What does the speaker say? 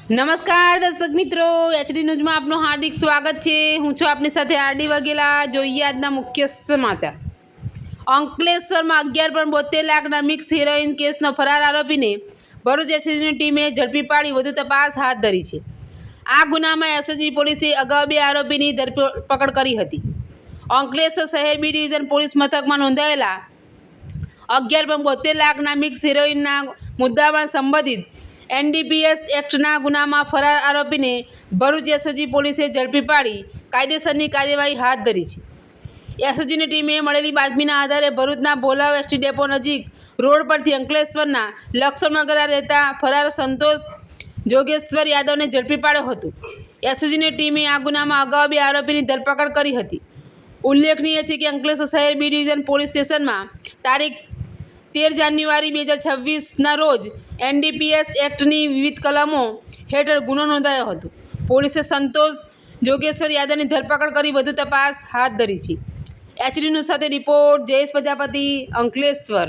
નમસ્કાર દર્શક મિત્રો, એચડી ન્યૂઝમાં આપનું હાર્દિક સ્વાગત છે। હું છું આપની સાથે આરડી વાઘેલા। જોઈએ આજના મુખ્ય સમાચાર। અંકલેશ્વરમાં 11.72 લાખના મિક્સ હેરોઇન કેસનો ફરાર આરોપીને ભરૂચ એસઓજીની ટીમે ઝડપી પાડી વધુ તપાસ હાથ ધરી છે। આ ગુનામાં એસઓજી પોલીસે અગાઉ 2 આરોપીની ધરપકડ કરી હતી। અંકલેશ્વર શહેર બી ડિવિઝન પોલીસ મથકમાં નોંધાયેલા 11.72 લાખના મિક્સ હેરોઇનના મુદ્દામાં સંબંધિત એનડીપીએસ એક્ટના ગુનામાં ફરાર આરોપીને ભરૂચ એસઓજી પોલીસે ઝડપી પાડી કાયદેસરની કાર્યવાહી હાથ ધરી છે। એસઓજીની ટીમે મળેલી બાતમીના આધારે ભરૂચના ભોલાવ એસટી ડેપો નજીક રોડ પરથી અંકલેશ્વરના લક્ષ્મણનગર રહેતા ફરાર સંતોષ જોગેશ્વર યાદવને ઝડપી પાડ્યો હતો। એસઓજીની ટીમે આ ગુનામાં અગાઉ 2 આરોપીની ધરપકડ કરી હતી। ઉલ્લેખનીય છે કે અંકલેશ્વર શહેર બી ડિવિઝન પોલીસ સ્ટેશનમાં તારીખ 13 જાન્યુઆરી 2026ના રોજ એનડીપીએસ એક્ટની વિવિધ કલમો હેઠળ ગુનો નોંધાયો હતો। પોલીસે સંતોષ જોગેશ્વર યાદવની ધરપકડ કરી વધુ તપાસ હાથ ધરી છે। એચડી ન્યૂઝ સાથે રિપોર્ટ જયેશ પ્રજાપતિ, અંકલેશ્વર।